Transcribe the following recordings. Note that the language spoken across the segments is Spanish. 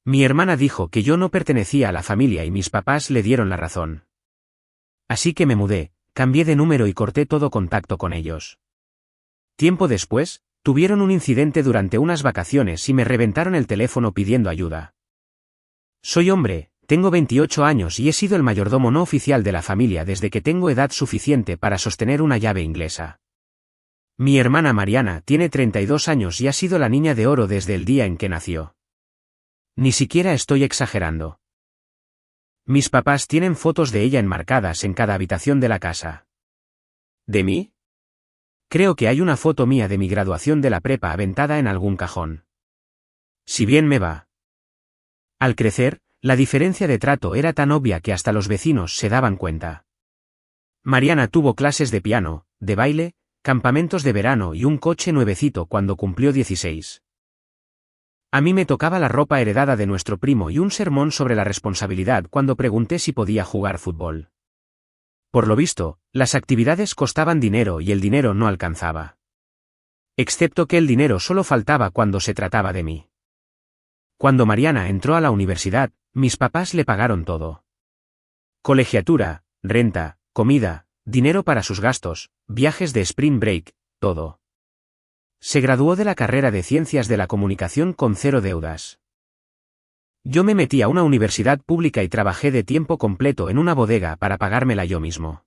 Mi hermana dijo que yo no pertenecía a la familia y mis papás le dieron la razón. Así que me mudé, cambié de número y corté todo contacto con ellos. Tiempo después, tuvieron un incidente durante unas vacaciones y me reventaron el teléfono pidiendo ayuda. Soy hombre, tengo 28 años y he sido el mayordomo no oficial de la familia desde que tengo edad suficiente para sostener una llave inglesa. Mi hermana Mariana tiene 32 años y ha sido la niña de oro desde el día en que nació. Ni siquiera estoy exagerando. Mis papás tienen fotos de ella enmarcadas en cada habitación de la casa. ¿De mí? Creo que hay una foto mía de mi graduación de la prepa aventada en algún cajón. Si bien me va. Al crecer, la diferencia de trato era tan obvia que hasta los vecinos se daban cuenta. Mariana tuvo clases de piano, de baile, campamentos de verano y un coche nuevecito cuando cumplió 16. A mí me tocaba la ropa heredada de nuestro primo y un sermón sobre la responsabilidad cuando pregunté si podía jugar fútbol. Por lo visto, las actividades costaban dinero y el dinero no alcanzaba. Excepto que el dinero solo faltaba cuando se trataba de mí. Cuando Mariana entró a la universidad, mis papás le pagaron todo. Colegiatura, renta, comida, dinero para sus gastos, viajes de spring break, todo. Se graduó de la carrera de Ciencias de la Comunicación con 0 deudas. Yo me metí a una universidad pública y trabajé de tiempo completo en una bodega para pagármela yo mismo.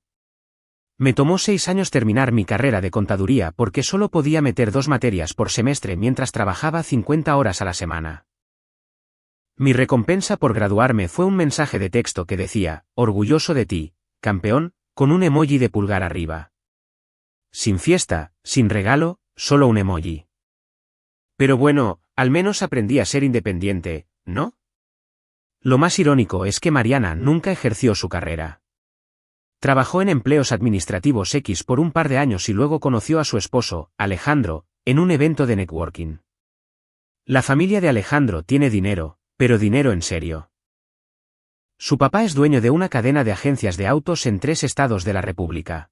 Me tomó 6 años terminar mi carrera de contaduría porque solo podía meter 2 materias por semestre mientras trabajaba 50 horas a la semana. Mi recompensa por graduarme fue un mensaje de texto que decía, orgulloso de ti, campeón, con un emoji de pulgar arriba. Sin fiesta, sin regalo, solo un emoji. Pero bueno, al menos aprendí a ser independiente, ¿no? Lo más irónico es que Mariana nunca ejerció su carrera. Trabajó en empleos administrativos X por un par de años y luego conoció a su esposo, Alejandro, en un evento de networking. La familia de Alejandro tiene dinero, pero dinero en serio. Su papá es dueño de una cadena de agencias de autos en 3 estados de la República.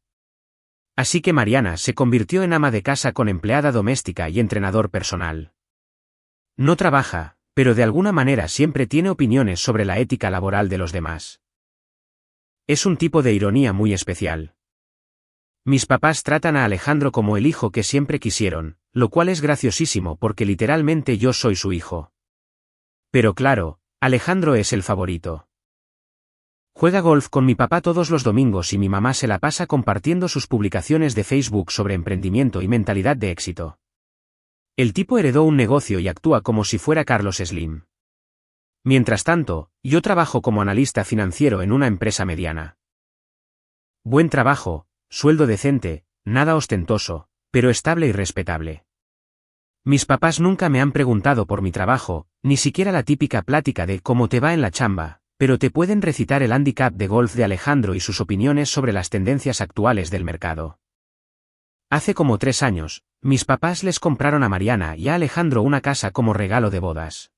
Así que Mariana se convirtió en ama de casa con empleada doméstica y entrenador personal. No trabaja, pero de alguna manera siempre tiene opiniones sobre la ética laboral de los demás. Es un tipo de ironía muy especial. Mis papás tratan a Alejandro como el hijo que siempre quisieron, lo cual es graciosísimo porque literalmente yo soy su hijo. Pero claro, Alejandro es el favorito. Juega golf con mi papá todos los domingos y mi mamá se la pasa compartiendo sus publicaciones de Facebook sobre emprendimiento y mentalidad de éxito. El tipo heredó un negocio y actúa como si fuera Carlos Slim. Mientras tanto, yo trabajo como analista financiero en una empresa mediana. Buen trabajo, sueldo decente, nada ostentoso, pero estable y respetable. Mis papás nunca me han preguntado por mi trabajo, ni siquiera la típica plática de cómo te va en la chamba, pero te pueden recitar el handicap de golf de Alejandro y sus opiniones sobre las tendencias actuales del mercado. Hace como 3 años, mis papás les compraron a Mariana y a Alejandro una casa como regalo de bodas.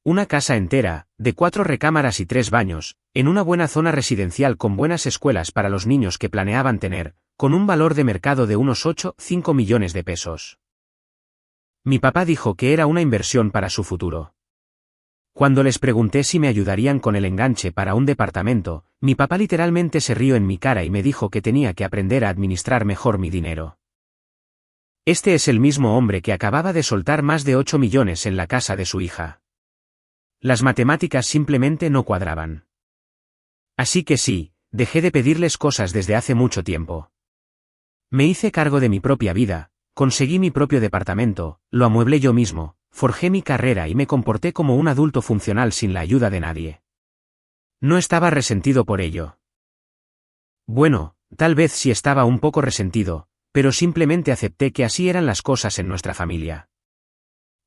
Una casa entera, de 4 recámaras y 3 baños, en una buena zona residencial con buenas escuelas para los niños que planeaban tener, con un valor de mercado de unos 8-5 millones de pesos. Mi papá dijo que era una inversión para su futuro. Cuando les pregunté si me ayudarían con el enganche para un departamento, mi papá literalmente se rió en mi cara y me dijo que tenía que aprender a administrar mejor mi dinero. Este es el mismo hombre que acababa de soltar más de 8 millones en la casa de su hija. Las matemáticas simplemente no cuadraban. Así que sí, dejé de pedirles cosas desde hace mucho tiempo. Me hice cargo de mi propia vida, conseguí mi propio departamento, lo amueblé yo mismo, forjé mi carrera y me comporté como un adulto funcional sin la ayuda de nadie. No estaba resentido por ello. Bueno, tal vez sí estaba un poco resentido, pero simplemente acepté que así eran las cosas en nuestra familia.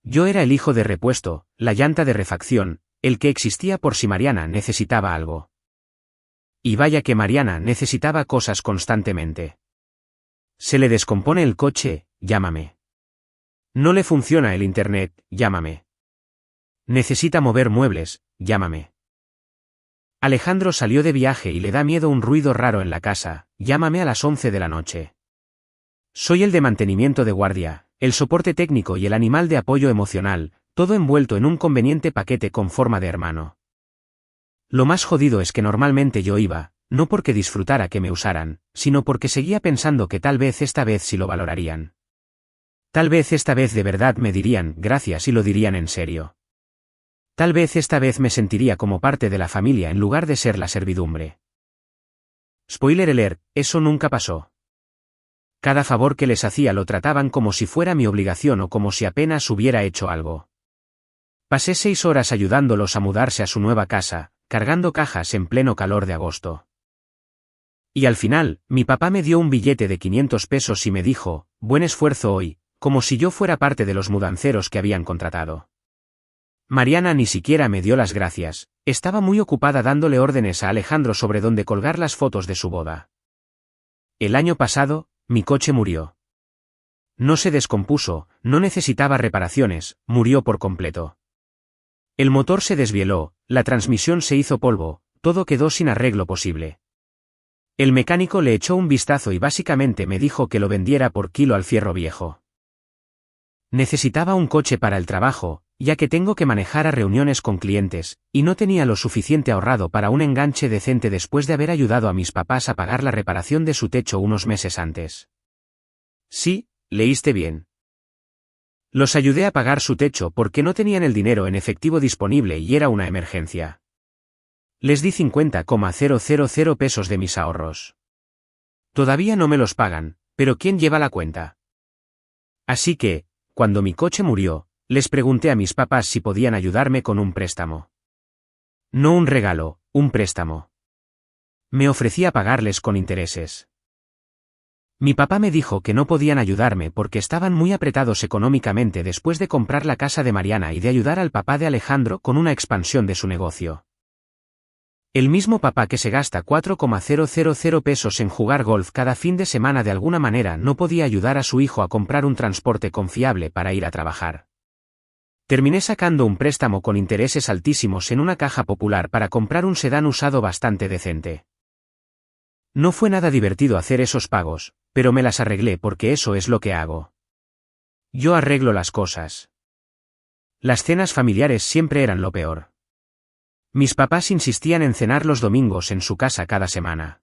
Yo era el hijo de repuesto, la llanta de refacción, el que existía por si Mariana necesitaba algo. Y vaya que Mariana necesitaba cosas constantemente. Se le descompone el coche, llámame. No le funciona el internet, llámame. Necesita mover muebles, llámame. Alejandro salió de viaje y le da miedo un ruido raro en la casa, llámame a las 11 de la noche. Soy el de mantenimiento de guardia, el soporte técnico y el animal de apoyo emocional, todo envuelto en un conveniente paquete con forma de hermano. Lo más jodido es que normalmente yo iba, no porque disfrutara que me usaran, sino porque seguía pensando que tal vez esta vez sí lo valorarían. Tal vez esta vez de verdad me dirían gracias y lo dirían en serio. Tal vez esta vez me sentiría como parte de la familia en lugar de ser la servidumbre. Spoiler alert, eso nunca pasó. Cada favor que les hacía lo trataban como si fuera mi obligación o como si apenas hubiera hecho algo. Pasé 6 horas ayudándolos a mudarse a su nueva casa, cargando cajas en pleno calor de agosto. Y al final, mi papá me dio un billete de 500 pesos y me dijo, buen esfuerzo hoy, como si yo fuera parte de los mudanceros que habían contratado. Mariana ni siquiera me dio las gracias, estaba muy ocupada dándole órdenes a Alejandro sobre dónde colgar las fotos de su boda. El año pasado, mi coche murió. No se descompuso, no necesitaba reparaciones, murió por completo. El motor se desvieló, la transmisión se hizo polvo, todo quedó sin arreglo posible. El mecánico le echó un vistazo y básicamente me dijo que lo vendiera por kilo al fierro viejo. Necesitaba un coche para el trabajo, ya que tengo que manejar a reuniones con clientes, y no tenía lo suficiente ahorrado para un enganche decente después de haber ayudado a mis papás a pagar la reparación de su techo unos meses antes. Sí, leíste bien. Los ayudé a pagar su techo porque no tenían el dinero en efectivo disponible y era una emergencia. Les di 50,000 pesos de mis ahorros. Todavía no me los pagan, pero ¿quién lleva la cuenta? Así que, cuando mi coche murió, les pregunté a mis papás si podían ayudarme con un préstamo. No un regalo, un préstamo. Me ofrecí a pagarles con intereses. Mi papá me dijo que no podían ayudarme porque estaban muy apretados económicamente después de comprar la casa de Mariana y de ayudar al papá de Alejandro con una expansión de su negocio. El mismo papá que se gasta 4,000 pesos en jugar golf cada fin de semana de alguna manera no podía ayudar a su hijo a comprar un transporte confiable para ir a trabajar. Terminé sacando un préstamo con intereses altísimos en una caja popular para comprar un sedán usado bastante decente. No fue nada divertido hacer esos pagos, pero me las arreglé porque eso es lo que hago. Yo arreglo las cosas. Las cenas familiares siempre eran lo peor. Mis papás insistían en cenar los domingos en su casa cada semana.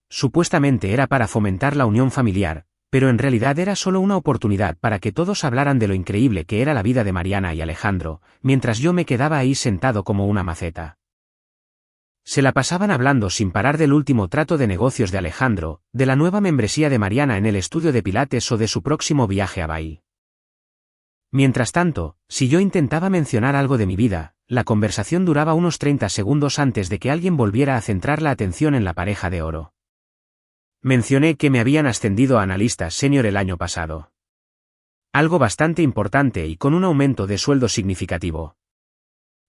Supuestamente era para fomentar la unión familiar, pero en realidad era solo una oportunidad para que todos hablaran de lo increíble que era la vida de Mariana y Alejandro, mientras yo me quedaba ahí sentado como una maceta. Se la pasaban hablando sin parar del último trato de negocios de Alejandro, de la nueva membresía de Mariana en el estudio de Pilates o de su próximo viaje a Bahía. Mientras tanto, si yo intentaba mencionar algo de mi vida, la conversación duraba unos 30 segundos antes de que alguien volviera a centrar la atención en la pareja de oro. Mencioné que me habían ascendido a analista senior el año pasado. Algo bastante importante y con un aumento de sueldo significativo.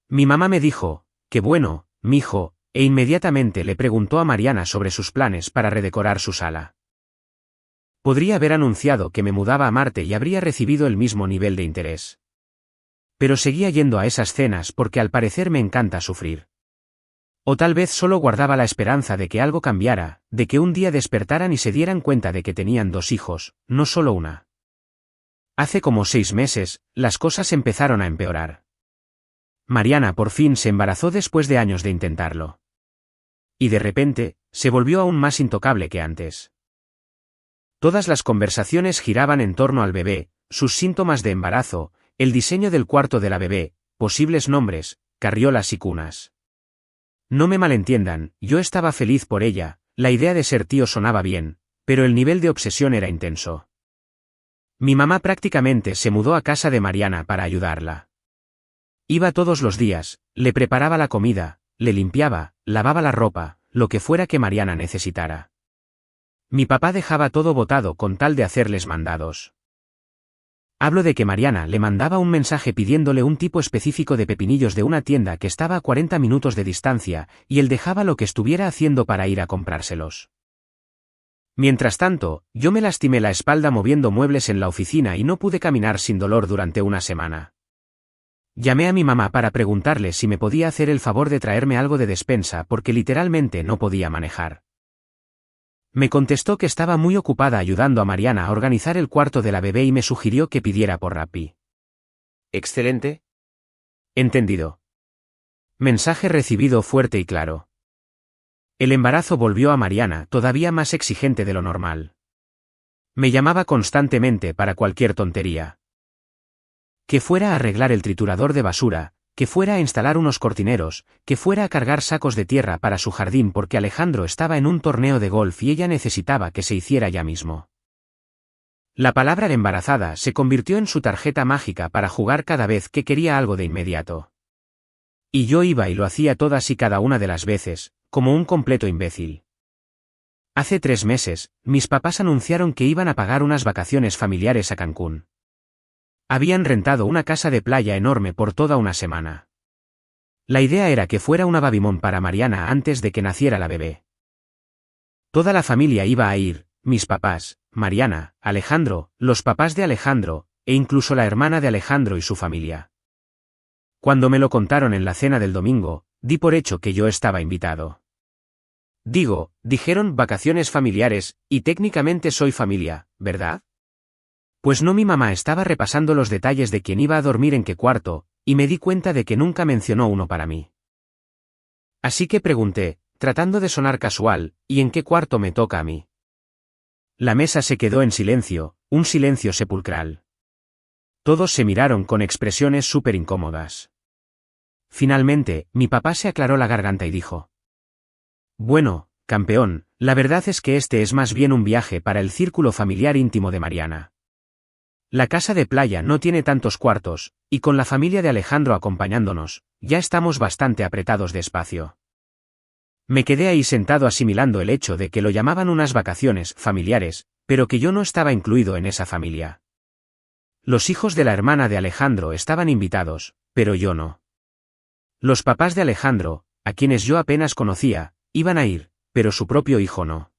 Mi mamá me dijo, qué bueno, mijo, e inmediatamente le preguntó a Mariana sobre sus planes para redecorar su sala. Podría haber anunciado que me mudaba a Marte y habría recibido el mismo nivel de interés. Pero seguía yendo a esas cenas porque al parecer me encanta sufrir. O tal vez solo guardaba la esperanza de que algo cambiara, de que un día despertaran y se dieran cuenta de que tenían 2 hijos, no solo una. Hace como 6 meses, las cosas empezaron a empeorar. Mariana por fin se embarazó después de años de intentarlo. Y de repente, se volvió aún más intocable que antes. Todas las conversaciones giraban en torno al bebé, sus síntomas de embarazo, el diseño del cuarto de la bebé, posibles nombres, carriolas y cunas. No me malentiendan, yo estaba feliz por ella, la idea de ser tío sonaba bien, pero el nivel de obsesión era intenso. Mi mamá prácticamente se mudó a casa de Mariana para ayudarla. Iba todos los días, le preparaba la comida, le limpiaba, lavaba la ropa, lo que fuera que Mariana necesitara. Mi papá dejaba todo botado con tal de hacerles mandados. Hablo de que Mariana le mandaba un mensaje pidiéndole un tipo específico de pepinillos de una tienda que estaba a 40 minutos de distancia, y él dejaba lo que estuviera haciendo para ir a comprárselos. Mientras tanto, yo me lastimé la espalda moviendo muebles en la oficina y no pude caminar sin dolor durante una semana. Llamé a mi mamá para preguntarle si me podía hacer el favor de traerme algo de despensa porque literalmente no podía manejar. Me contestó que estaba muy ocupada ayudando a Mariana a organizar el cuarto de la bebé y me sugirió que pidiera por Rappi. Excelente. Entendido. Mensaje recibido fuerte y claro. El embarazo volvió a Mariana todavía más exigente de lo normal. Me llamaba constantemente para cualquier tontería. Que fuera a arreglar el triturador de basura, que fuera a instalar unos cortineros, que fuera a cargar sacos de tierra para su jardín porque Alejandro estaba en un torneo de golf y ella necesitaba que se hiciera ya mismo. La palabra embarazada se convirtió en su tarjeta mágica para jugar cada vez que quería algo de inmediato. Y yo iba y lo hacía todas y cada una de las veces, como un completo imbécil. Hace 3 meses, mis papás anunciaron que iban a pagar unas vacaciones familiares a Cancún. Habían rentado una casa de playa enorme por toda una semana. La idea era que fuera una babymom para Mariana antes de que naciera la bebé. Toda la familia iba a ir, mis papás, Mariana, Alejandro, los papás de Alejandro, e incluso la hermana de Alejandro y su familia. Cuando me lo contaron en la cena del domingo, di por hecho que yo estaba invitado. Dijeron vacaciones familiares, y técnicamente soy familia, ¿verdad? Pues no, mi mamá estaba repasando los detalles de quién iba a dormir en qué cuarto, y me di cuenta de que nunca mencionó uno para mí. Así que pregunté, tratando de sonar casual, ¿y en qué cuarto me toca a mí? La mesa se quedó en silencio, un silencio sepulcral. Todos se miraron con expresiones súper incómodas. Finalmente, mi papá se aclaró la garganta y dijo: Bueno, campeón, la verdad es que este es más bien un viaje para el círculo familiar íntimo de Mariana. La casa de playa no tiene tantos cuartos, y con la familia de Alejandro acompañándonos, ya estamos bastante apretados de espacio. Me quedé ahí sentado asimilando el hecho de que lo llamaban unas vacaciones familiares, pero que yo no estaba incluido en esa familia. Los hijos de la hermana de Alejandro estaban invitados, pero yo no. Los papás de Alejandro, a quienes yo apenas conocía, iban a ir, pero su propio hijo no.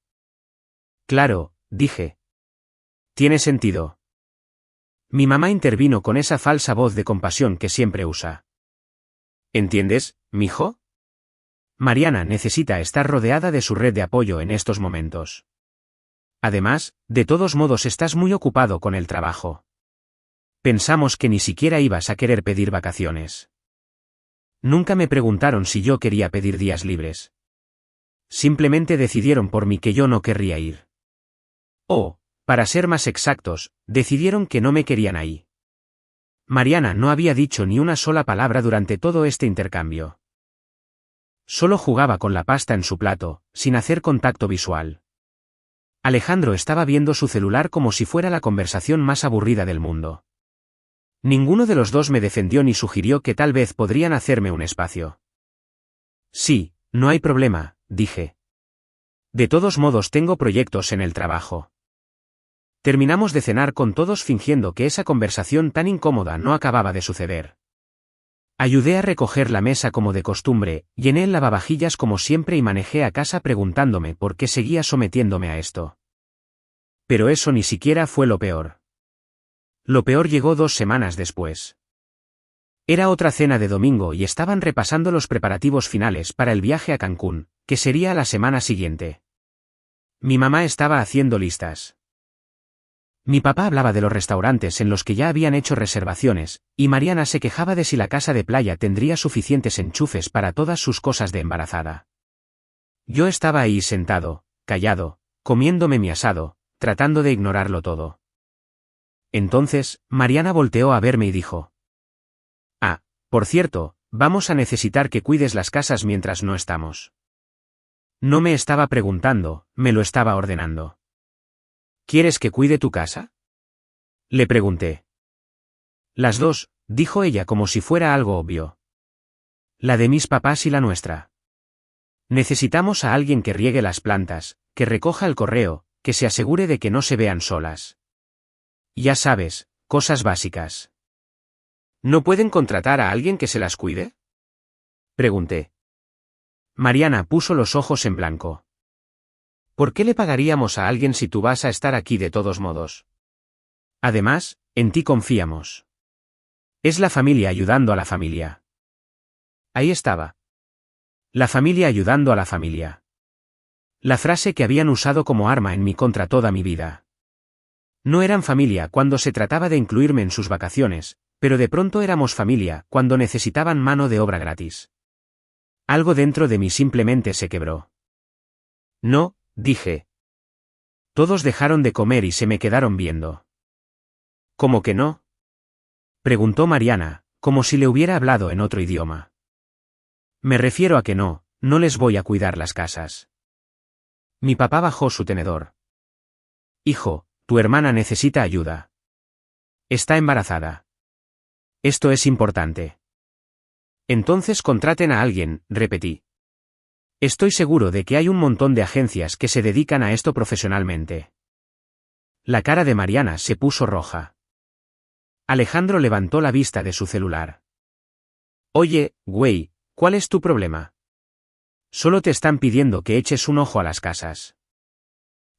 Claro, dije. Tiene sentido. Mi mamá intervino con esa falsa voz de compasión que siempre usa. ¿Entiendes, mijo? Mariana necesita estar rodeada de su red de apoyo en estos momentos. Además, de todos modos estás muy ocupado con el trabajo. Pensamos que ni siquiera ibas a querer pedir vacaciones. Nunca me preguntaron si yo quería pedir días libres. Simplemente decidieron por mí que yo no querría ir. O, para ser más exactos, decidieron que no me querían ahí. Mariana no había dicho ni una sola palabra durante todo este intercambio. Solo jugaba con la pasta en su plato, sin hacer contacto visual. Alejandro estaba viendo su celular como si fuera la conversación más aburrida del mundo. Ninguno de los dos me defendió ni sugirió que tal vez podrían hacerme un espacio. Sí, no hay problema, dije. De todos modos tengo proyectos en el trabajo. Terminamos de cenar con todos fingiendo que esa conversación tan incómoda no acababa de suceder. Ayudé a recoger la mesa como de costumbre, llené el lavavajillas como siempre y manejé a casa preguntándome por qué seguía sometiéndome a esto. Pero eso ni siquiera fue lo peor. Lo peor llegó 2 semanas después. Era otra cena de domingo y estaban repasando los preparativos finales para el viaje a Cancún, que sería la semana siguiente. Mi mamá estaba haciendo listas. Mi papá hablaba de los restaurantes en los que ya habían hecho reservaciones, y Mariana se quejaba de si la casa de playa tendría suficientes enchufes para todas sus cosas de embarazada. Yo estaba ahí sentado, callado, comiéndome mi asado, tratando de ignorarlo todo. Entonces, Mariana volteó a verme y dijo: Ah, por cierto, vamos a necesitar que cuides las casas mientras no estamos. No me estaba preguntando, me lo estaba ordenando. ¿Quieres que cuide tu casa? Le pregunté. Las dos, dijo ella como si fuera algo obvio. La de mis papás y la nuestra. Necesitamos a alguien que riegue las plantas, que recoja el correo, que se asegure de que no se vean solas. Ya sabes, cosas básicas. ¿No pueden contratar a alguien que se las cuide? Pregunté. Mariana puso los ojos en blanco. ¿Por qué le pagaríamos a alguien si tú vas a estar aquí de todos modos? Además, en ti confiamos. Es la familia ayudando a la familia. Ahí estaba. La familia ayudando a la familia. La frase que habían usado como arma en mi contra toda mi vida. No eran familia cuando se trataba de incluirme en sus vacaciones, pero de pronto éramos familia cuando necesitaban mano de obra gratis. Algo dentro de mí simplemente se quebró. No, dije. Todos dejaron de comer y se me quedaron viendo. ¿Cómo que no? Preguntó Mariana, como si le hubiera hablado en otro idioma. Me refiero a que no les voy a cuidar las casas. Mi papá bajó su tenedor. Hijo, tu hermana necesita ayuda. Está embarazada. Esto es importante. Entonces contraten a alguien, repetí. Estoy seguro de que hay un montón de agencias que se dedican a esto profesionalmente. La cara de Mariana se puso roja. Alejandro levantó la vista de su celular. Oye, güey, ¿cuál es tu problema? Solo te están pidiendo que eches un ojo a las casas.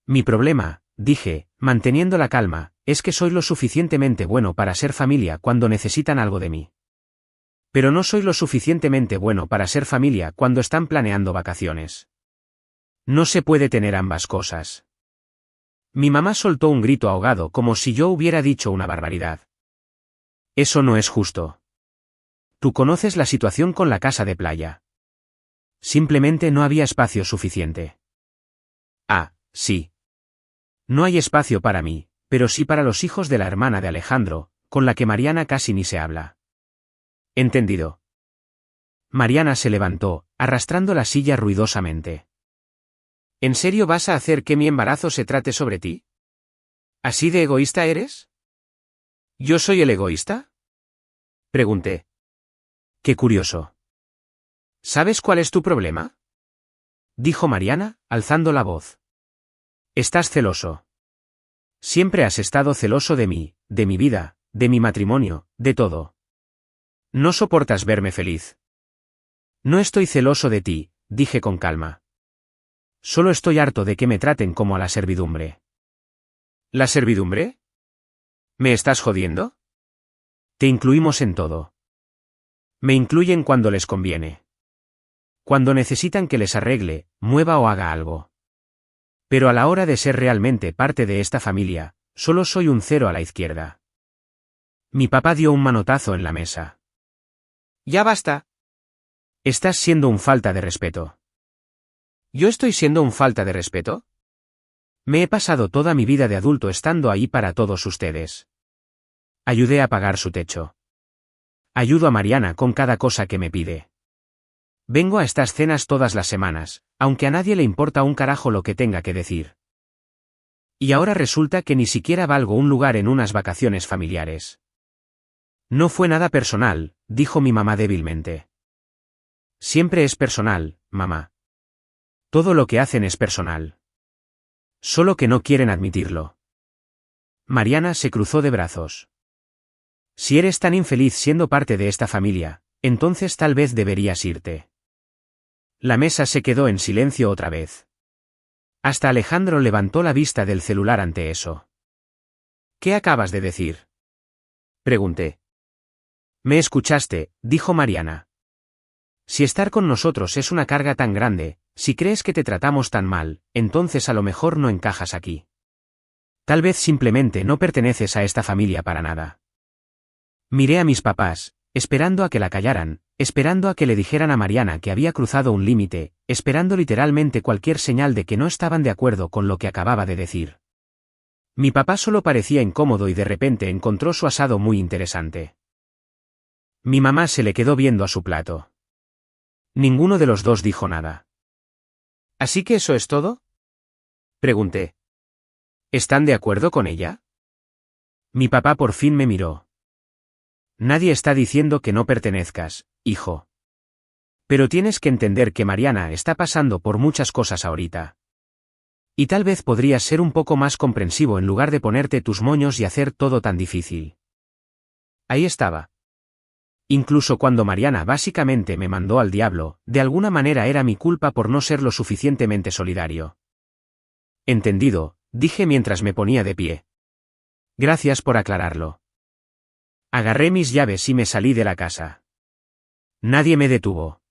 Mi problema, dije, manteniendo la calma, es que soy lo suficientemente bueno para ser familia cuando necesitan algo de mí. Pero no soy lo suficientemente bueno para ser familia cuando están planeando vacaciones. No se puede tener ambas cosas. Mi mamá soltó un grito ahogado como si yo hubiera dicho una barbaridad. Eso no es justo. Tú conoces la situación con la casa de playa. Simplemente no había espacio suficiente. Ah, sí. No hay espacio para mí, pero sí para los hijos de la hermana de Alejandro, con la que Mariana casi ni se habla. Entendido. Mariana se levantó, arrastrando la silla ruidosamente. ¿En serio vas a hacer que mi embarazo se trate sobre ti? ¿Así de egoísta eres? ¿Yo soy el egoísta? Pregunté. Qué curioso. ¿Sabes cuál es tu problema? Dijo Mariana, alzando la voz. Estás celoso. Siempre has estado celoso de mí, de mi vida, de mi matrimonio, de todo. No soportas verme feliz. No estoy celoso de ti, dije con calma. Solo estoy harto de que me traten como a la servidumbre. ¿La servidumbre? ¿Me estás jodiendo? Te incluimos en todo. Me incluyen cuando les conviene. Cuando necesitan que les arregle, mueva o haga algo. Pero a la hora de ser realmente parte de esta familia, solo soy un cero a la izquierda. Mi papá dio un manotazo en la mesa. Ya basta. Estás siendo un falta de respeto. ¿Yo estoy siendo un falta de respeto? Me he pasado toda mi vida de adulto estando ahí para todos ustedes. Ayudé a pagar su techo. Ayudo a Mariana con cada cosa que me pide. Vengo a estas cenas todas las semanas, aunque a nadie le importa un carajo lo que tenga que decir. Y ahora resulta que ni siquiera valgo un lugar en unas vacaciones familiares. No fue nada personal, dijo mi mamá débilmente. Siempre es personal, mamá. Todo lo que hacen es personal. Solo que no quieren admitirlo. Mariana se cruzó de brazos. Si eres tan infeliz siendo parte de esta familia, entonces tal vez deberías irte. La mesa se quedó en silencio otra vez. Hasta Alejandro levantó la vista del celular ante eso. ¿Qué acabas de decir? Pregunté. Me escuchaste, dijo Mariana. Si estar con nosotros es una carga tan grande, si crees que te tratamos tan mal, entonces a lo mejor no encajas aquí. Tal vez simplemente no perteneces a esta familia para nada. Miré a mis papás, esperando a que la callaran, esperando a que le dijeran a Mariana que había cruzado un límite, esperando literalmente cualquier señal de que no estaban de acuerdo con lo que acababa de decir. Mi papá solo parecía incómodo y de repente encontró su asado muy interesante. Mi mamá se le quedó viendo a su plato. Ninguno de los dos dijo nada. ¿Así que eso es todo? Pregunté. ¿Están de acuerdo con ella? Mi papá por fin me miró. Nadie está diciendo que no pertenezcas, hijo. Pero tienes que entender que Mariana está pasando por muchas cosas ahorita. Y tal vez podrías ser un poco más comprensivo en lugar de ponerte tus moños y hacer todo tan difícil. Ahí estaba. Incluso cuando Mariana básicamente me mandó al diablo, de alguna manera era mi culpa por no ser lo suficientemente solidario. Entendido, dije mientras me ponía de pie. Gracias por aclararlo. Agarré mis llaves y me salí de la casa. Nadie me detuvo.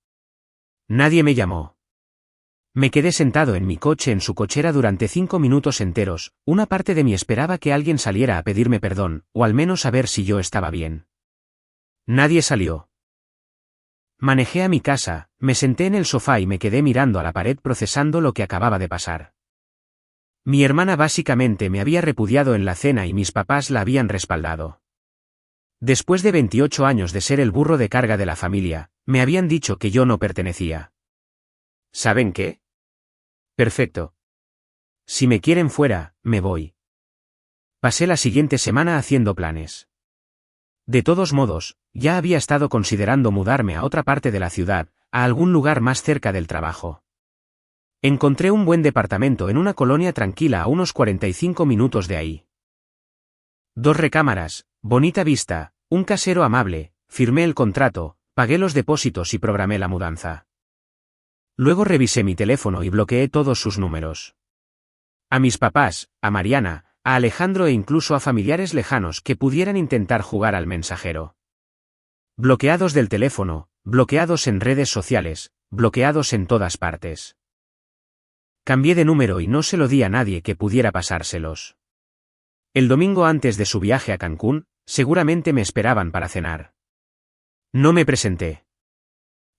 Nadie me llamó. Me quedé sentado en mi coche en su cochera durante 5 minutos enteros, una parte de mí esperaba que alguien saliera a pedirme perdón, o al menos a ver si yo estaba bien. Nadie salió. Manejé a mi casa, me senté en el sofá y me quedé mirando a la pared procesando lo que acababa de pasar. Mi hermana básicamente me había repudiado en la cena y mis papás la habían respaldado. Después de 28 años de ser el burro de carga de la familia, me habían dicho que yo no pertenecía. ¿Saben qué? Perfecto. Si me quieren fuera, me voy. Pasé la siguiente semana haciendo planes. De todos modos, ya había estado considerando mudarme a otra parte de la ciudad, a algún lugar más cerca del trabajo. Encontré un buen departamento en una colonia tranquila a unos 45 minutos de ahí. 2 recámaras, bonita vista, un casero amable, firmé el contrato, pagué los depósitos y programé la mudanza. Luego revisé mi teléfono y bloqueé todos sus números. A mis papás, a Mariana, a Alejandro e incluso a familiares lejanos que pudieran intentar jugar al mensajero. Bloqueados del teléfono, bloqueados en redes sociales, bloqueados en todas partes. Cambié de número y no se lo di a nadie que pudiera pasárselos. El domingo antes de su viaje a Cancún, seguramente me esperaban para cenar. No me presenté.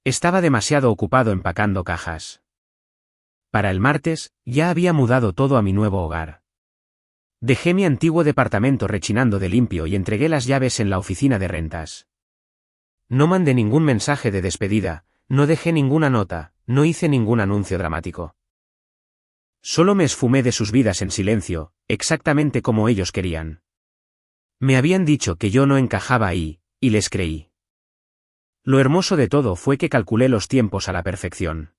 Estaba demasiado ocupado empacando cajas. Para el martes, ya había mudado todo a mi nuevo hogar. Dejé mi antiguo departamento rechinando de limpio y entregué las llaves en la oficina de rentas. No mandé ningún mensaje de despedida, no dejé ninguna nota, no hice ningún anuncio dramático. Solo me esfumé de sus vidas en silencio, exactamente como ellos querían. Me habían dicho que yo no encajaba ahí, y les creí. Lo hermoso de todo fue que calculé los tiempos a la perfección.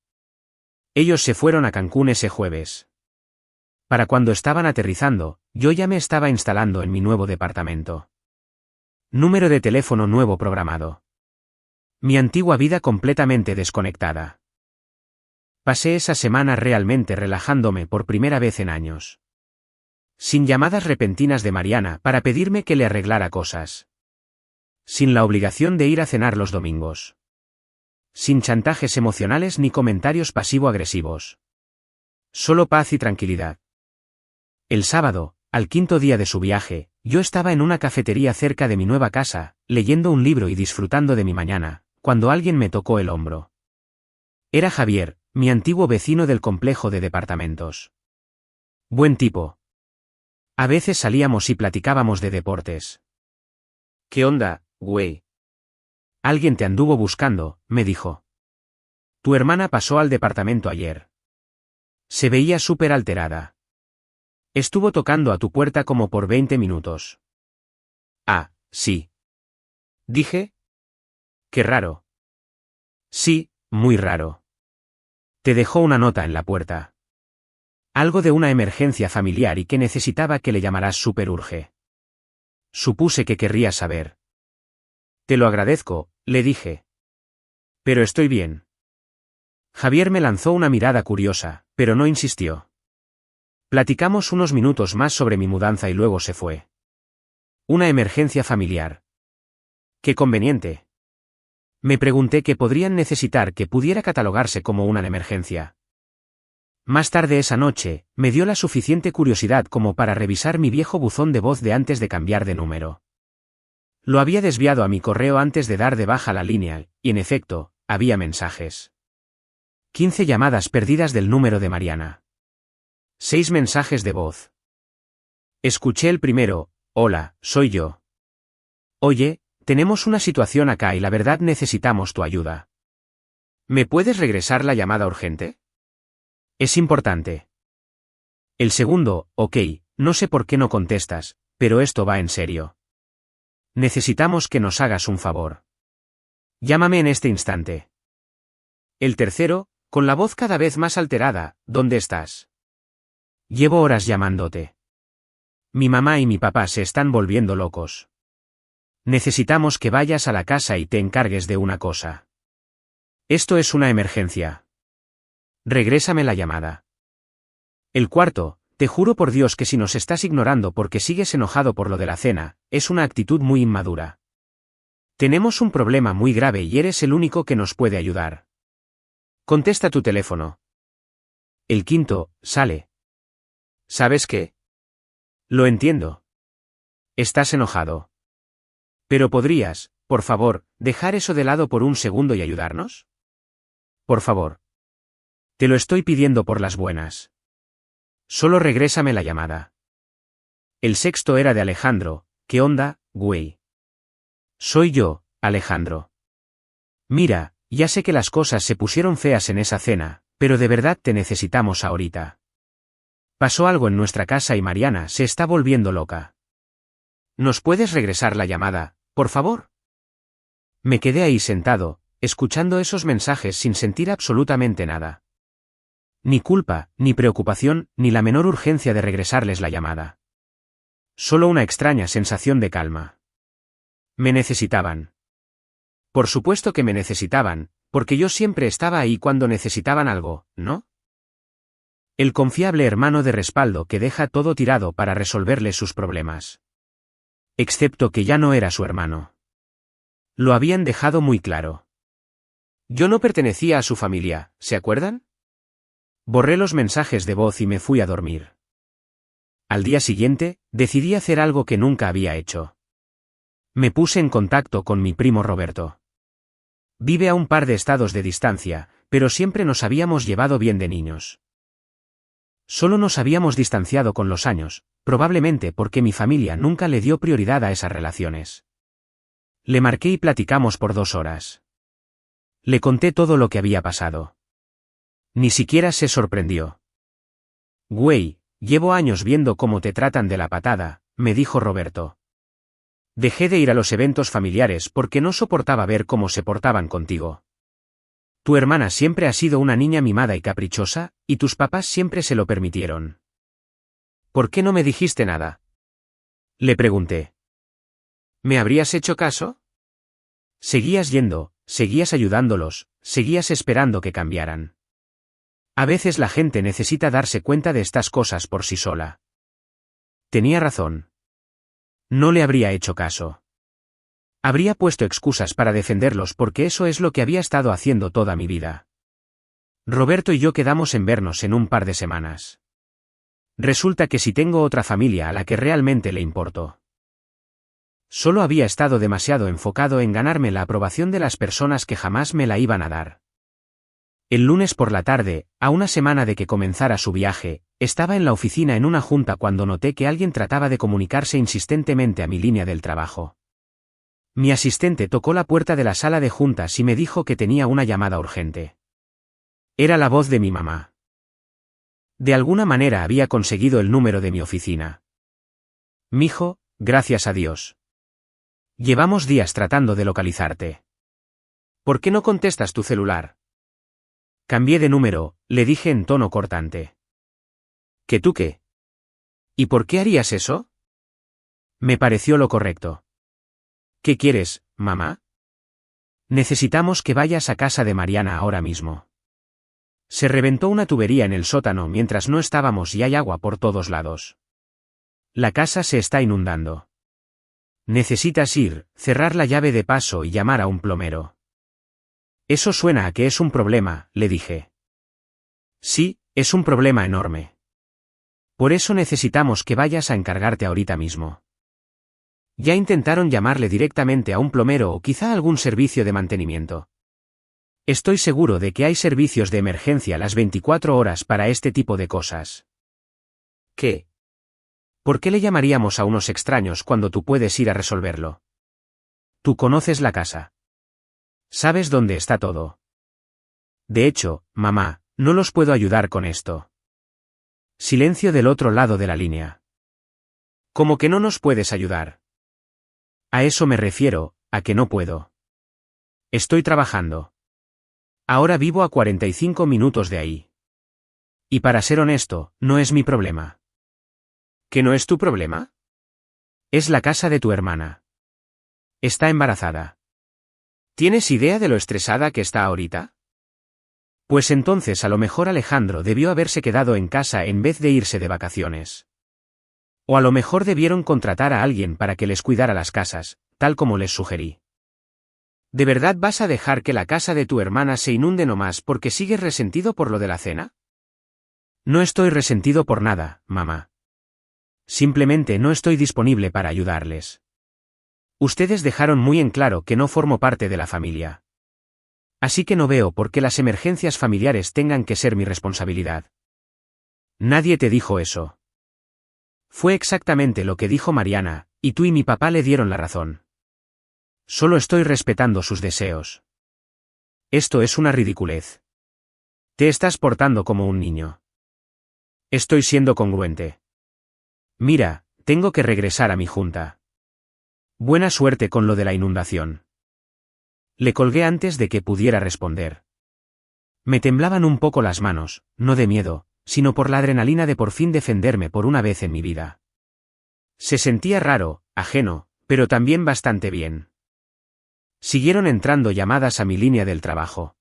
Ellos se fueron a Cancún ese jueves. Para cuando estaban aterrizando, yo ya me estaba instalando en mi nuevo departamento. Número de teléfono nuevo programado. Mi antigua vida completamente desconectada. Pasé esa semana realmente relajándome por primera vez en años. Sin llamadas repentinas de Mariana para pedirme que le arreglara cosas. Sin la obligación de ir a cenar los domingos. Sin chantajes emocionales ni comentarios pasivo-agresivos. Solo paz y tranquilidad. El sábado, al quinto día de su viaje, yo estaba en una cafetería cerca de mi nueva casa, leyendo un libro y disfrutando de mi mañana, cuando alguien me tocó el hombro. Era Javier, mi antiguo vecino del complejo de departamentos. Buen tipo. A veces salíamos y platicábamos de deportes. ¿Qué onda, güey? Alguien te anduvo buscando, me dijo. Tu hermana pasó al departamento ayer. Se veía súper alterada. Estuvo tocando a tu puerta como por 20 minutos. Ah, sí. Dije. Qué raro. Sí, muy raro. Te dejó una nota en la puerta. Algo de una emergencia familiar y que necesitaba que le llamaras súper urge. Supuse que querrías saber. Te lo agradezco, le dije. Pero estoy bien. Javier me lanzó una mirada curiosa, pero no insistió. Platicamos unos minutos más sobre mi mudanza y luego se fue. Una emergencia familiar. Qué conveniente. Me pregunté qué podrían necesitar que pudiera catalogarse como una emergencia. Más tarde esa noche, me dio la suficiente curiosidad como para revisar mi viejo buzón de voz de antes de cambiar de número. Lo había desviado a mi correo antes de dar de baja la línea, y en efecto, había mensajes. 15 llamadas perdidas del número de Mariana. 6 mensajes de voz. Escuché el primero: hola, soy yo. Oye, tenemos una situación acá y la verdad necesitamos tu ayuda. ¿Me puedes regresar la llamada urgente? Es importante. El segundo: ok, no sé por qué no contestas, pero esto va en serio. Necesitamos que nos hagas un favor. Llámame en este instante. El tercero, con la voz cada vez más alterada: ¿dónde estás? Llevo horas llamándote. Mi mamá y mi papá se están volviendo locos. Necesitamos que vayas a la casa y te encargues de una cosa. Esto es una emergencia. Regrésame la llamada. El cuarto: te juro por Dios que si nos estás ignorando porque sigues enojado por lo de la cena, es una actitud muy inmadura. Tenemos un problema muy grave y eres el único que nos puede ayudar. Contesta tu teléfono. El quinto: sale. ¿Sabes qué? Lo entiendo. Estás enojado. Pero podrías, por favor, dejar eso de lado por un segundo y ayudarnos? Por favor. Te lo estoy pidiendo por las buenas. Solo regrésame la llamada. El sexto era de Alejandro. ¿Qué onda, güey? Soy yo, Alejandro. Mira, ya sé que las cosas se pusieron feas en esa cena, pero de verdad te necesitamos ahorita. Pasó algo en nuestra casa y Mariana se está volviendo loca. ¿Nos puedes regresar la llamada, por favor? Me quedé ahí sentado, escuchando esos mensajes sin sentir absolutamente nada. Ni culpa, ni preocupación, ni la menor urgencia de regresarles la llamada. Solo una extraña sensación de calma. Me necesitaban. Por supuesto que me necesitaban, porque yo siempre estaba ahí cuando necesitaban algo, ¿no? El confiable hermano de respaldo que deja todo tirado para resolverle sus problemas. Excepto que ya no era su hermano. Lo habían dejado muy claro. Yo no pertenecía a su familia, ¿se acuerdan? Borré los mensajes de voz y me fui a dormir. Al día siguiente, decidí hacer algo que nunca había hecho. Me puse en contacto con mi primo Roberto. Vive a un par de estados de distancia, pero siempre nos habíamos llevado bien de niños. Solo nos habíamos distanciado con los años, probablemente porque mi familia nunca le dio prioridad a esas relaciones. Le marqué y platicamos por 2 horas. Le conté todo lo que había pasado. Ni siquiera se sorprendió. Güey, llevo años viendo cómo te tratan de la patada, me dijo Roberto. Dejé de ir a los eventos familiares porque no soportaba ver cómo se portaban contigo. Tu hermana siempre ha sido una niña mimada y caprichosa, y tus papás siempre se lo permitieron. ¿Por qué no me dijiste nada? Le pregunté. ¿Me habrías hecho caso? Seguías yendo, seguías ayudándolos, seguías esperando que cambiaran. A veces la gente necesita darse cuenta de estas cosas por sí sola. Tenía razón. No le habría hecho caso. Habría puesto excusas para defenderlos porque eso es lo que había estado haciendo toda mi vida. Roberto y yo quedamos en vernos en un par de semanas. Resulta que si tengo otra familia a la que realmente le importo. Solo había estado demasiado enfocado en ganarme la aprobación de las personas que jamás me la iban a dar. El lunes por la tarde, a una semana de que comenzara su viaje, estaba en la oficina en una junta cuando noté que alguien trataba de comunicarse insistentemente a mi línea del trabajo. Mi asistente tocó la puerta de la sala de juntas y me dijo que tenía una llamada urgente. Era la voz de mi mamá. De alguna manera había conseguido el número de mi oficina. Mijo, gracias a Dios. Llevamos días tratando de localizarte. ¿Por qué no contestas tu celular? Cambié de número, le dije en tono cortante. ¿Qué tú qué? ¿Y por qué harías eso? Me pareció lo correcto. ¿Qué quieres, mamá? Necesitamos que vayas a casa de Mariana ahora mismo. Se reventó una tubería en el sótano mientras no estábamos y hay agua por todos lados. La casa se está inundando. Necesitas ir, cerrar la llave de paso y llamar a un plomero. Eso suena a que es un problema, le dije. Sí, es un problema enorme. Por eso necesitamos que vayas a encargarte ahorita mismo. Ya intentaron llamarle directamente a un plomero o quizá algún servicio de mantenimiento. Estoy seguro de que hay servicios de emergencia las 24 horas para este tipo de cosas. ¿Qué? ¿Por qué le llamaríamos a unos extraños cuando tú puedes ir a resolverlo? Tú conoces la casa. Sabes dónde está todo. De hecho, mamá, no los puedo ayudar con esto. Silencio del otro lado de la línea. ¿Cómo que no nos puedes ayudar? A eso me refiero, a que no puedo. Estoy trabajando. Ahora vivo a 45 minutos de ahí. Y para ser honesto, no es mi problema. ¿Que no es tu problema? Es la casa de tu hermana. Está embarazada. ¿Tienes idea de lo estresada que está ahorita? Pues entonces a lo mejor Alejandro debió haberse quedado en casa en vez de irse de vacaciones. O a lo mejor debieron contratar a alguien para que les cuidara las casas, tal como les sugerí. ¿De verdad vas a dejar que la casa de tu hermana se inunde nomás porque sigues resentido por lo de la cena? No estoy resentido por nada, mamá. Simplemente no estoy disponible para ayudarles. Ustedes dejaron muy en claro que no formo parte de la familia. Así que no veo por qué las emergencias familiares tengan que ser mi responsabilidad. Nadie te dijo eso. Fue exactamente lo que dijo Mariana, y tú y mi papá le dieron la razón. Solo estoy respetando sus deseos. Esto es una ridiculez. Te estás portando como un niño. Estoy siendo congruente. Mira, tengo que regresar a mi junta. Buena suerte con lo de la inundación. Le colgué antes de que pudiera responder. Me temblaban un poco las manos, no de miedo, sino por la adrenalina de por fin defenderme por una vez en mi vida. Se sentía raro, ajeno, pero también bastante bien. Siguieron entrando llamadas a mi línea del trabajo.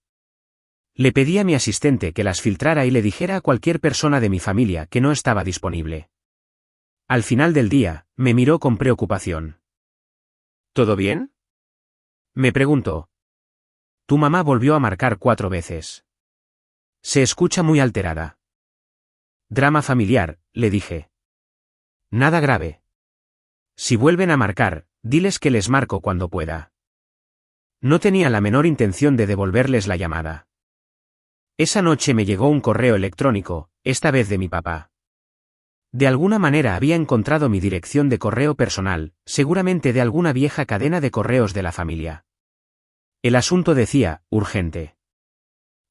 Le pedí a mi asistente que las filtrara y le dijera a cualquier persona de mi familia que no estaba disponible. Al final del día, me miró con preocupación. ¿Todo bien?, me preguntó. Tu mamá volvió a marcar 4 veces. Se escucha muy alterada. Drama familiar, le dije. Nada grave. Si vuelven a marcar, diles que les marco cuando pueda. No tenía la menor intención de devolverles la llamada. Esa noche me llegó un correo electrónico, esta vez de mi papá. De alguna manera había encontrado mi dirección de correo personal, seguramente de alguna vieja cadena de correos de la familia. El asunto decía, urgente.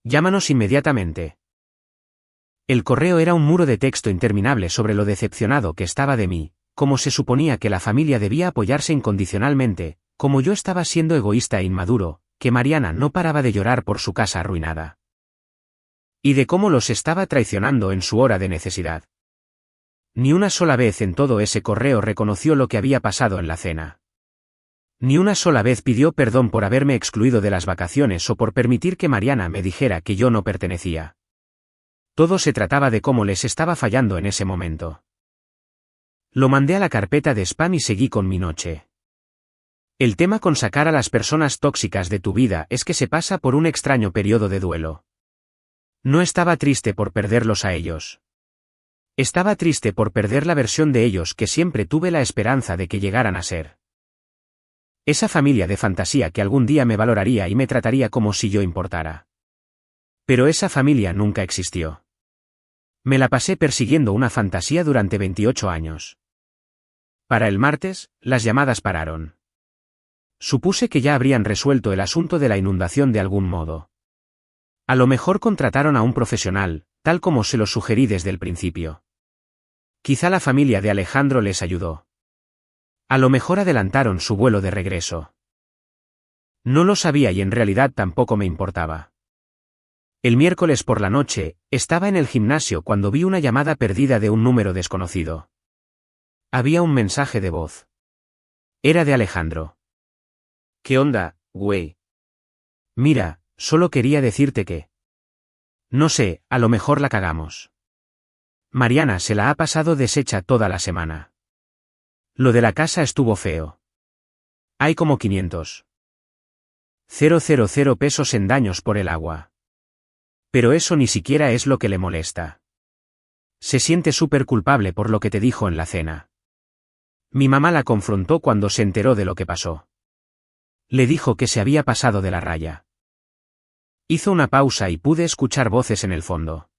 Llámanos inmediatamente. El correo era un muro de texto interminable sobre lo decepcionado que estaba de mí, como se suponía que la familia debía apoyarse incondicionalmente, como yo estaba siendo egoísta e inmaduro, que Mariana no paraba de llorar por su casa arruinada. Y de cómo los estaba traicionando en su hora de necesidad. Ni una sola vez en todo ese correo reconoció lo que había pasado en la cena. Ni una sola vez pidió perdón por haberme excluido de las vacaciones o por permitir que Mariana me dijera que yo no pertenecía. Todo se trataba de cómo les estaba fallando en ese momento. Lo mandé a la carpeta de spam y seguí con mi noche. El tema con sacar a las personas tóxicas de tu vida es que se pasa por un extraño periodo de duelo. No estaba triste por perderlos a ellos. Estaba triste por perder la versión de ellos que siempre tuve la esperanza de que llegaran a ser. Esa familia de fantasía que algún día me valoraría y me trataría como si yo importara. Pero esa familia nunca existió. Me la pasé persiguiendo una fantasía durante 28 años. Para el martes, las llamadas pararon. Supuse que ya habrían resuelto el asunto de la inundación de algún modo. A lo mejor contrataron a un profesional, tal como se lo sugerí desde el principio. Quizá la familia de Alejandro les ayudó. A lo mejor adelantaron su vuelo de regreso. No lo sabía y en realidad tampoco me importaba. El miércoles por la noche, estaba en el gimnasio cuando vi una llamada perdida de un número desconocido. Había un mensaje de voz. Era de Alejandro. ¿Qué onda, güey? Mira, solo quería decirte que... No sé, a lo mejor la cagamos. Mariana se la ha pasado deshecha toda la semana. Lo de la casa estuvo feo. Hay como 500,000 pesos en daños por el agua. Pero eso ni siquiera es lo que le molesta. Se siente súper culpable por lo que te dijo en la cena. Mi mamá la confrontó cuando se enteró de lo que pasó. Le dijo que se había pasado de la raya. Hizo una pausa y pude escuchar voces en el fondo.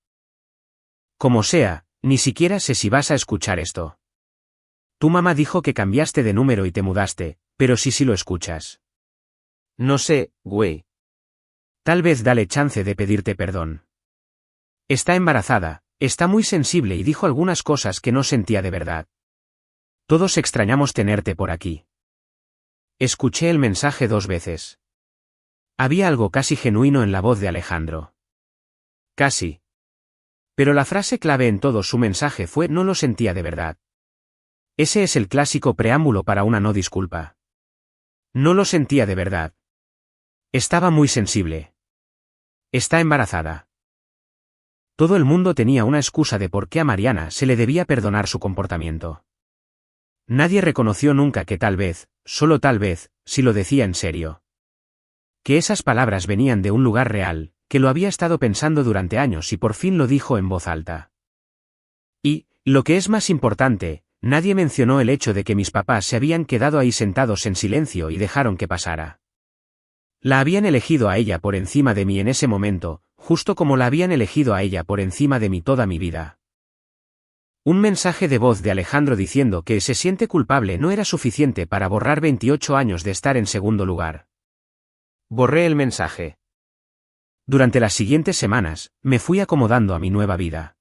Como sea, ni siquiera sé si vas a escuchar esto. Tu mamá dijo que cambiaste de número y te mudaste, pero sí lo escuchas. No sé, güey. Tal vez dale chance de pedirte perdón. Está embarazada, está muy sensible y dijo algunas cosas que no sentía de verdad. Todos extrañamos tenerte por aquí. Escuché el mensaje 2 veces. Había algo casi genuino en la voz de Alejandro. Casi. Pero la frase clave en todo su mensaje fue no lo sentía de verdad. Ese es el clásico preámbulo para una no disculpa. No lo sentía de verdad. Estaba muy sensible. Está embarazada. Todo el mundo tenía una excusa de por qué a Mariana se le debía perdonar su comportamiento. Nadie reconoció nunca que tal vez, solo tal vez, si lo decía en serio. Que esas palabras venían de un lugar real, que lo había estado pensando durante años y por fin lo dijo en voz alta. Y, lo que es más importante, nadie mencionó el hecho de que mis papás se habían quedado ahí sentados en silencio y dejaron que pasara. La habían elegido a ella por encima de mí en ese momento, justo como la habían elegido a ella por encima de mí toda mi vida. Un mensaje de voz de Alejandro diciendo que se siente culpable no era suficiente para borrar 28 años de estar en segundo lugar. Borré el mensaje. Durante las siguientes semanas, me fui acomodando a mi nueva vida.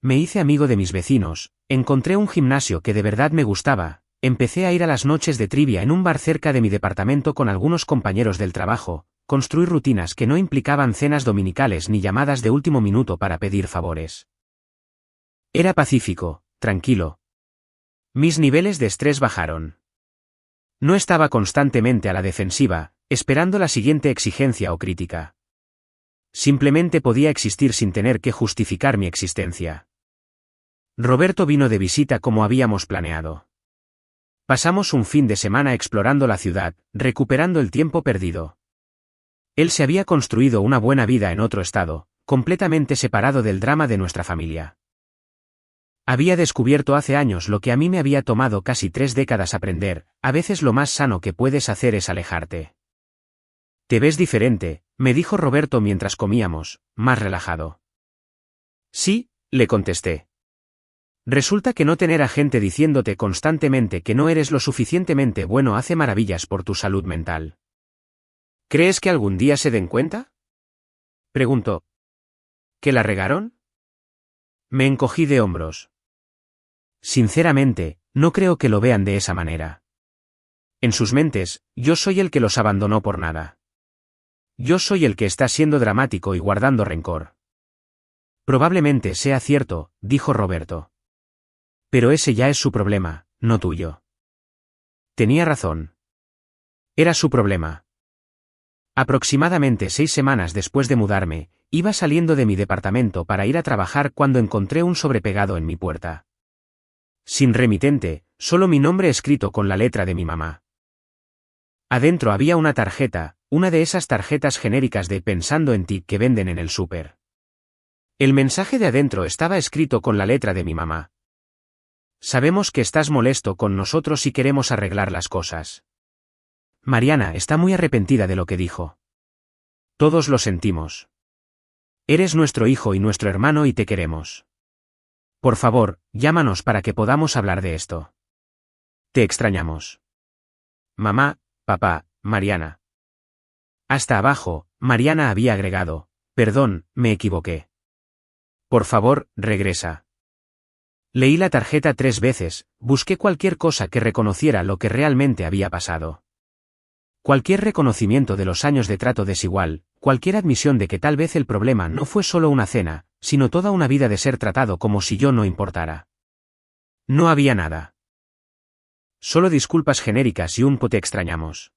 Me hice amigo de mis vecinos, encontré un gimnasio que de verdad me gustaba, empecé a ir a las noches de trivia en un bar cerca de mi departamento con algunos compañeros del trabajo, construí rutinas que no implicaban cenas dominicales ni llamadas de último minuto para pedir favores. Era pacífico, tranquilo. Mis niveles de estrés bajaron. No estaba constantemente a la defensiva, esperando la siguiente exigencia o crítica. Simplemente podía existir sin tener que justificar mi existencia. Roberto vino de visita como habíamos planeado. Pasamos un fin de semana explorando la ciudad, recuperando el tiempo perdido. Él se había construido una buena vida en otro estado, completamente separado del drama de nuestra familia. Había descubierto hace años lo que a mí me había tomado casi 3 décadas aprender: a veces lo más sano que puedes hacer es alejarte. Te ves diferente, me dijo Roberto mientras comíamos, más relajado. Sí, le contesté. Resulta que no tener a gente diciéndote constantemente que no eres lo suficientemente bueno hace maravillas por tu salud mental. ¿Crees que algún día se den cuenta? Preguntó. ¿Que la regaron? Me encogí de hombros. Sinceramente, no creo que lo vean de esa manera. En sus mentes, yo soy el que los abandonó por nada. Yo soy el que está siendo dramático y guardando rencor. Probablemente sea cierto, dijo Roberto. Pero ese ya es su problema, no tuyo. Tenía razón. Era su problema. Aproximadamente 6 semanas después de mudarme, iba saliendo de mi departamento para ir a trabajar cuando encontré un sobre pegado en mi puerta. Sin remitente, solo mi nombre escrito con la letra de mi mamá. Adentro había una tarjeta, una de esas tarjetas genéricas de Pensando en ti que venden en el súper. El mensaje de adentro estaba escrito con la letra de mi mamá. Sabemos que estás molesto con nosotros y queremos arreglar las cosas. Mariana está muy arrepentida de lo que dijo. Todos lo sentimos. Eres nuestro hijo y nuestro hermano y te queremos. Por favor, llámanos para que podamos hablar de esto. Te extrañamos. Mamá, papá, Mariana. Hasta abajo, Mariana había agregado: perdón, me equivoqué. Por favor, regresa. Leí la tarjeta 3 veces, busqué cualquier cosa que reconociera lo que realmente había pasado. Cualquier reconocimiento de los años de trato desigual, cualquier admisión de que tal vez el problema no fue solo una cena, sino toda una vida de ser tratado como si yo no importara. No había nada. Solo disculpas genéricas y un "te extrañamos".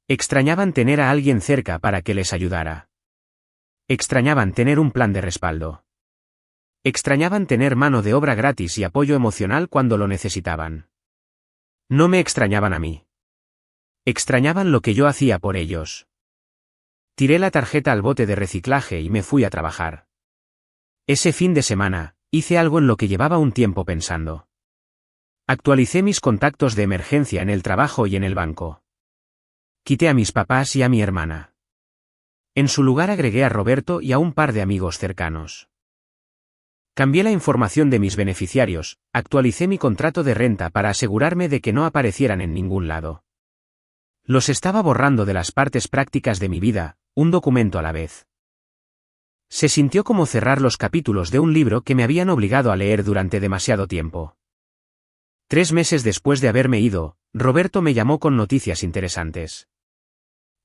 Extrañaban tener a alguien cerca para que les ayudara. Extrañaban tener un plan de respaldo. Extrañaban tener mano de obra gratis y apoyo emocional cuando lo necesitaban. No me extrañaban a mí. Extrañaban lo que yo hacía por ellos. Tiré la tarjeta al bote de reciclaje y me fui a trabajar. Ese fin de semana, hice algo en lo que llevaba un tiempo pensando. Actualicé mis contactos de emergencia en el trabajo y en el banco. Quité a mis papás y a mi hermana. En su lugar agregué a Roberto y a un par de amigos cercanos. Cambié la información de mis beneficiarios, actualicé mi contrato de renta para asegurarme de que no aparecieran en ningún lado. Los estaba borrando de las partes prácticas de mi vida, un documento a la vez. Se sintió como cerrar los capítulos de un libro que me habían obligado a leer durante demasiado tiempo. 3 meses después de haberme ido, Roberto me llamó con noticias interesantes.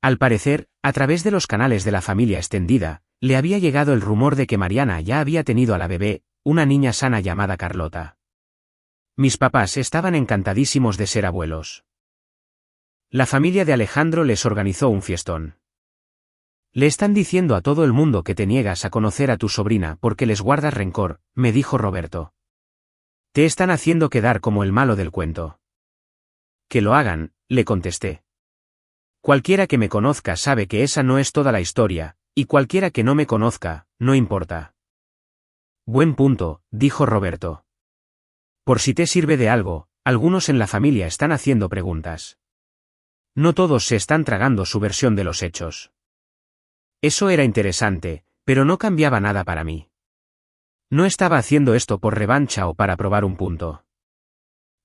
Al parecer, a través de los canales de la familia extendida, le había llegado el rumor de que Mariana ya había tenido a la bebé, una niña sana llamada Carlota. Mis papás estaban encantadísimos de ser abuelos. La familia de Alejandro les organizó un fiestón. Le están diciendo a todo el mundo que te niegas a conocer a tu sobrina porque les guardas rencor, me dijo Roberto. Te están haciendo quedar como el malo del cuento. Que lo hagan, le contesté. Cualquiera que me conozca sabe que esa no es toda la historia, y cualquiera que no me conozca, no importa. Buen punto, dijo Roberto. Por si te sirve de algo, algunos en la familia están haciendo preguntas. No todos se están tragando su versión de los hechos. Eso era interesante, pero no cambiaba nada para mí. No estaba haciendo esto por revancha o para probar un punto.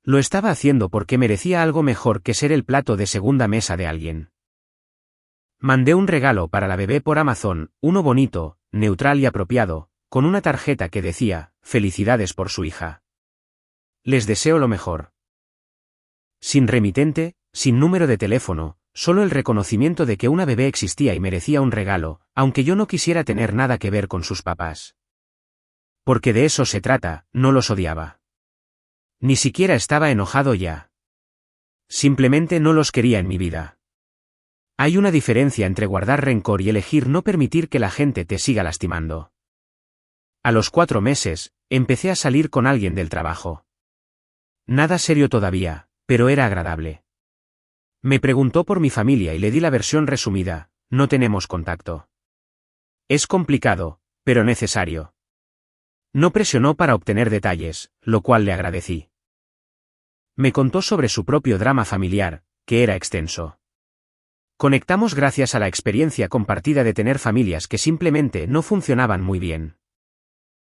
Lo estaba haciendo porque merecía algo mejor que ser el plato de segunda mesa de alguien. Mandé un regalo para la bebé por Amazon, uno bonito, neutral y apropiado, con una tarjeta que decía, felicidades por su hija. Les deseo lo mejor. Sin remitente, sin número de teléfono, solo el reconocimiento de que una bebé existía y merecía un regalo, aunque yo no quisiera tener nada que ver con sus papás. Porque de eso se trata, no los odiaba. Ni siquiera estaba enojado ya. Simplemente no los quería en mi vida. Hay una diferencia entre guardar rencor y elegir no permitir que la gente te siga lastimando. A los 4 meses, empecé a salir con alguien del trabajo. Nada serio todavía, pero era agradable. Me preguntó por mi familia y le di la versión resumida, no tenemos contacto. Es complicado, pero necesario. No presionó para obtener detalles, lo cual le agradecí. Me contó sobre su propio drama familiar, que era extenso. Conectamos gracias a la experiencia compartida de tener familias que simplemente no funcionaban muy bien.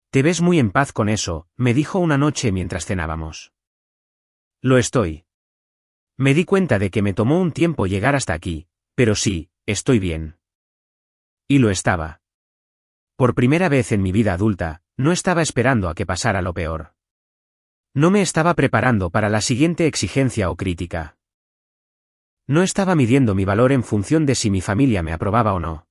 Te ves muy en paz con eso, me dijo una noche mientras cenábamos. Lo estoy. Me di cuenta de que me tomó un tiempo llegar hasta aquí, pero sí, estoy bien. Y lo estaba. Por primera vez en mi vida adulta, no estaba esperando a que pasara lo peor. No me estaba preparando para la siguiente exigencia o crítica. No estaba midiendo mi valor en función de si mi familia me aprobaba o no.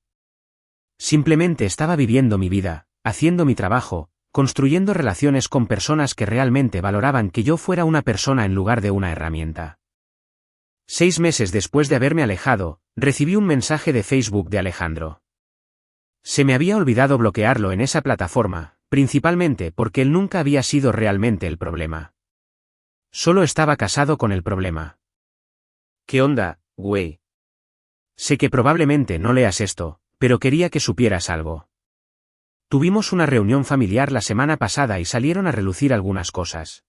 Simplemente estaba viviendo mi vida, haciendo mi trabajo, construyendo relaciones con personas que realmente valoraban que yo fuera una persona en lugar de una herramienta. 6 meses después de haberme alejado, recibí un mensaje de Facebook de Alejandro. Se me había olvidado bloquearlo en esa plataforma, principalmente porque él nunca había sido realmente el problema. Solo estaba casado con el problema. ¿Qué onda, güey? Sé que probablemente no leas esto, pero quería que supieras algo. Tuvimos una reunión familiar la semana pasada y salieron a relucir algunas cosas.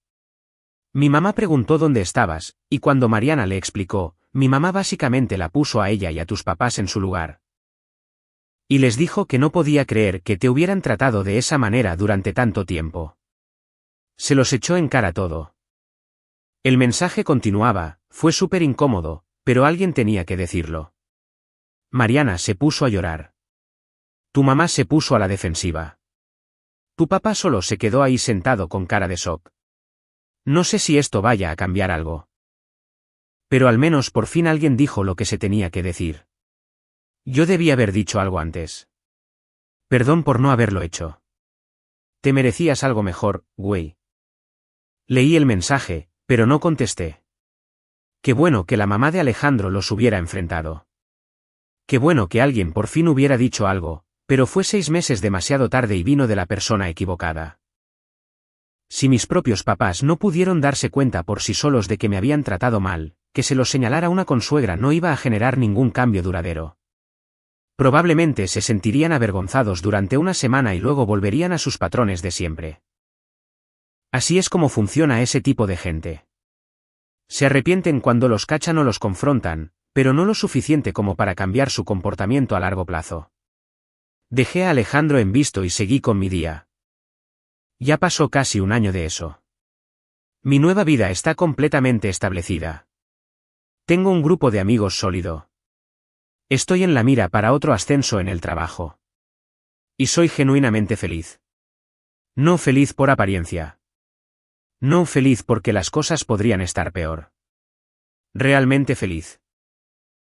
Mi mamá preguntó dónde estabas, y cuando Mariana le explicó, mi mamá básicamente la puso a ella y a tus papás en su lugar. Y les dijo que no podía creer que te hubieran tratado de esa manera durante tanto tiempo. Se los echó en cara todo. El mensaje continuaba, fue súper incómodo, pero alguien tenía que decirlo. Mariana se puso a llorar. Tu mamá se puso a la defensiva. Tu papá solo se quedó ahí sentado con cara de shock. No sé si esto vaya a cambiar algo. Pero al menos por fin alguien dijo lo que se tenía que decir. Yo debí haber dicho algo antes. Perdón por no haberlo hecho. Te merecías algo mejor, güey. Leí el mensaje, pero no contesté. Qué bueno que la mamá de Alejandro los hubiera enfrentado. Qué bueno que alguien por fin hubiera dicho algo, pero fue 6 meses demasiado tarde y vino de la persona equivocada. Si mis propios papás no pudieron darse cuenta por sí solos de que me habían tratado mal, que se los señalara una consuegra no iba a generar ningún cambio duradero. Probablemente se sentirían avergonzados durante una semana y luego volverían a sus patrones de siempre. Así es como funciona ese tipo de gente. Se arrepienten cuando los cachan o los confrontan, pero no lo suficiente como para cambiar su comportamiento a largo plazo. Dejé a Alejandro en visto y seguí con mi día. Ya pasó casi un año de eso. Mi nueva vida está completamente establecida. Tengo un grupo de amigos sólido. Estoy en la mira para otro ascenso en el trabajo. Y soy genuinamente feliz. No feliz por apariencia. No feliz porque las cosas podrían estar peor. Realmente feliz.